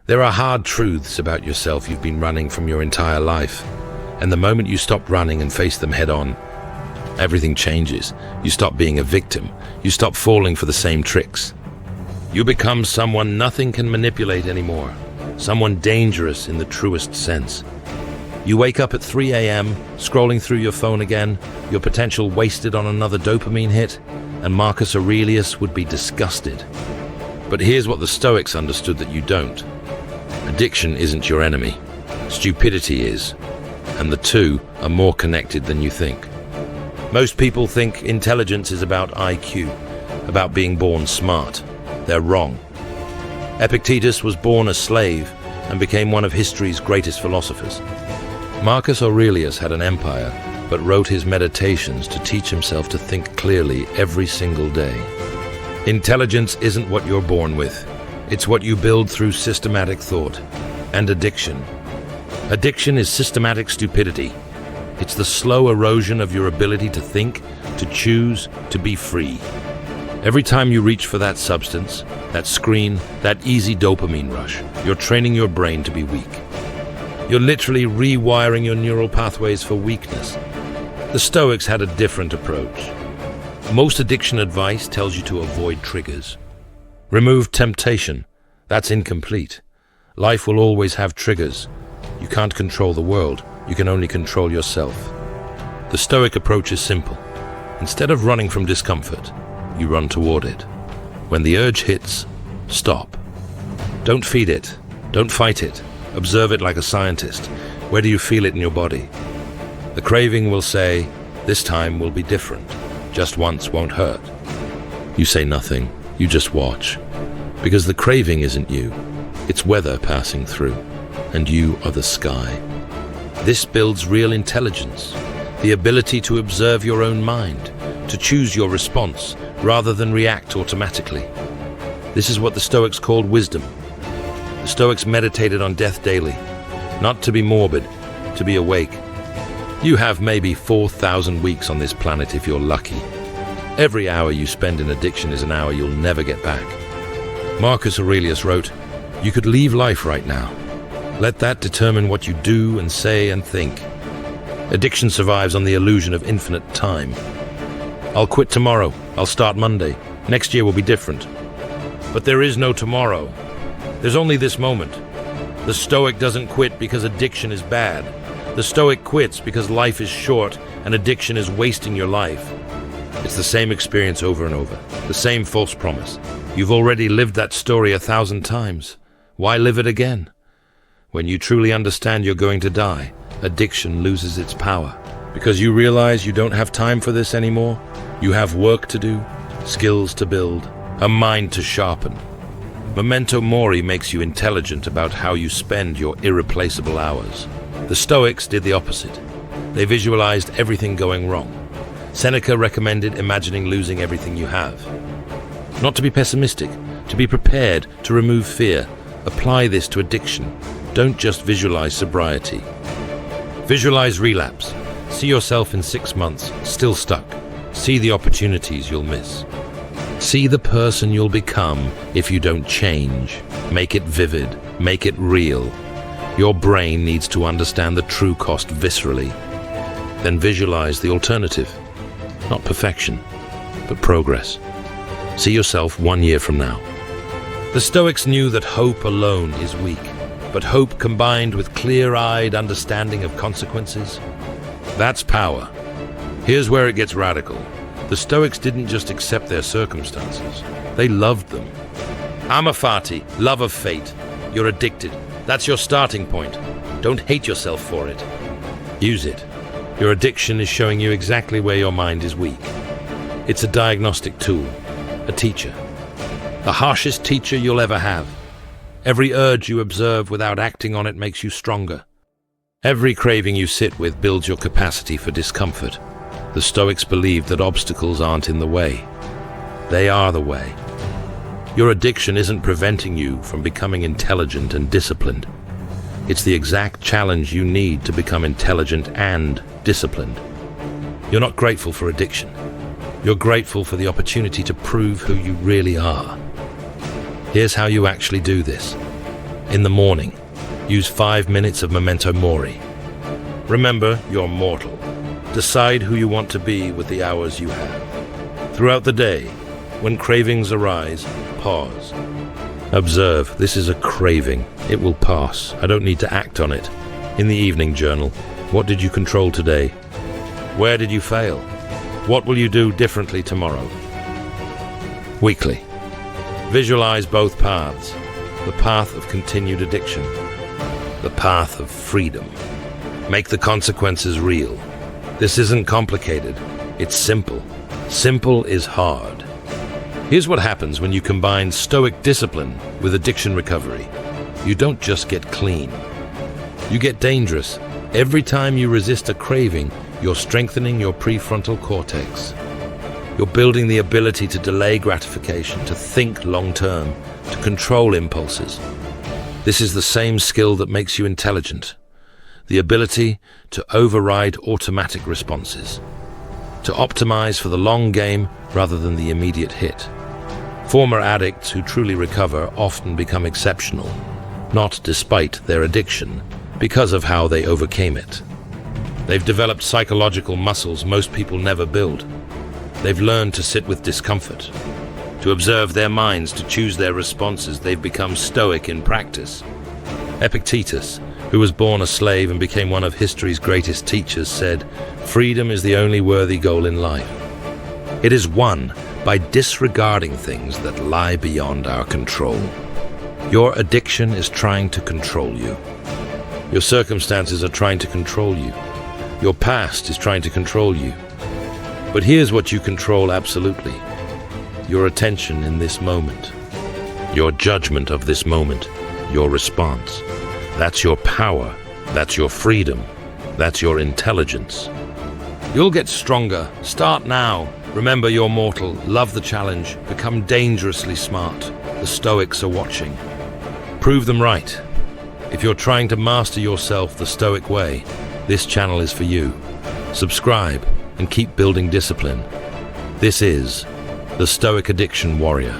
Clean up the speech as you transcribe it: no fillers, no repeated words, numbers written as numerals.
There are hard truths about yourself you've been running from your entire life. And the moment you stop running and face them head on, everything changes. You stop being a victim. You stop falling for the same tricks. You become someone nothing can manipulate anymore. Someone dangerous in the truest sense. You wake up at 3 a.m., scrolling through your phone again, your potential wasted on another dopamine hit, and Marcus Aurelius would be disgusted. But here's what the Stoics understood that you don't. Addiction isn't your enemy. Stupidity is. And the two are more connected than you think. Most people think intelligence is about IQ, about being born smart. They're wrong. Epictetus was born a slave and became one of history's greatest philosophers. Marcus Aurelius had an empire, but wrote his meditations to teach himself to think clearly every single day. Intelligence isn't what you're born with. It's what you build through systematic thought. And addiction. Addiction is systematic stupidity. It's the slow erosion of your ability to think, to choose, to be free. Every time you reach for that substance, that screen, that easy dopamine rush, you're training your brain to be weak. You're literally rewiring your neural pathways for weakness. The Stoics had a different approach. Most addiction advice tells you to avoid triggers. Remove temptation. That's incomplete. Life will always have triggers. You can't control the world. You can only control yourself. The Stoic approach is simple. Instead of running from discomfort, you run toward it. When the urge hits, stop. Don't feed it. Don't fight it. Observe it like a scientist. Where do you feel it in your body? The craving will say, this time will be different. Just once won't hurt. You say nothing. You just watch. Because the craving isn't you. It's weather passing through. And you are the sky. This builds real intelligence. The ability to observe your own mind. To choose your response rather than react automatically. This is what the Stoics called wisdom. The Stoics meditated on death daily, not to be morbid, to be awake. You have maybe 4,000 weeks on this planet if you're lucky. Every hour you spend in addiction is an hour you'll never get back. Marcus Aurelius wrote, "You could leave life right now. Let that determine what you do and say and think." Addiction survives on the illusion of infinite time. I'll quit tomorrow. I'll start Monday. Next year will be different. But there is no tomorrow. There's only this moment. The Stoic doesn't quit because addiction is bad. The Stoic quits because life is short and addiction is wasting your life. It's the same experience over and over, the same false promise. You've already lived that story 1,000 times. Why live it again? When you truly understand you're going to die, addiction loses its power. Because you realize you don't have time for this anymore. You have work to do, skills to build, a mind to sharpen. Memento mori makes you intelligent about how you spend your irreplaceable hours. The Stoics did the opposite. They visualized everything going wrong. Seneca recommended imagining losing everything you have. Not to be pessimistic, to be prepared, to remove fear. Apply this to addiction. Don't just visualize sobriety. Visualize relapse. See yourself in 6 months, still stuck. See the opportunities you'll miss. See the person you'll become if you don't change. Make it vivid. Make it real. Your brain needs to understand the true cost viscerally. Then visualize the alternative. Not perfection, but progress. See yourself 1 year from now. The Stoics knew that hope alone is weak, but hope combined with clear-eyed understanding of consequences, that's power. Here's where it gets radical. The Stoics didn't just accept their circumstances. They loved them. Amor fati, love of fate. You're addicted. That's your starting point. Don't hate yourself for it. Use it. Your addiction is showing you exactly where your mind is weak. It's a diagnostic tool, a teacher. The harshest teacher you'll ever have. Every urge you observe without acting on it makes you stronger. Every craving you sit with builds your capacity for discomfort. The Stoics believed that obstacles aren't in the way. They are the way. Your addiction isn't preventing you from becoming intelligent and disciplined. It's the exact challenge you need to become intelligent and disciplined. You're not grateful for addiction. You're grateful for the opportunity to prove who you really are. Here's how you actually do this. In the morning, use 5 minutes of memento mori. Remember, you're mortal. Decide who you want to be with the hours you have. Throughout the day, when cravings arise, pause. Observe, this is a craving. It will pass. I don't need to act on it. In the evening journal, what did you control today? Where did you fail? What will you do differently tomorrow? Weekly. Visualize both paths. The path of continued addiction. The path of freedom. Make the consequences real. This isn't complicated. It's simple. Simple is hard. Here's what happens when you combine Stoic discipline with addiction recovery. You don't just get clean. You get dangerous. Every time you resist a craving, you're strengthening your prefrontal cortex. You're building the ability to delay gratification, to think long-term, to control impulses. This is the same skill that makes you intelligent. The ability to override automatic responses. To optimize for the long game rather than the immediate hit. Former addicts who truly recover often become exceptional, not despite their addiction, because of how they overcame it. They've developed psychological muscles most people never build. They've learned to sit with discomfort, to observe their minds, to choose their responses. They've become stoic in practice. Epictetus, who was born a slave and became one of history's greatest teachers, said, "Freedom is the only worthy goal in life. It is won by disregarding things that lie beyond our control." Your addiction is trying to control you. Your circumstances are trying to control you. Your past is trying to control you. But here's what you control absolutely. Your attention in this moment. Your judgment of this moment. Your response. That's your power. That's your freedom. That's your intelligence. You'll get stronger. Start now. Remember you're mortal. Love the challenge. Become dangerously smart. The Stoics are watching. Prove them right. If you're trying to master yourself the Stoic way, this channel is for you. Subscribe and keep building discipline. This is the Stoic Addiction Warrior.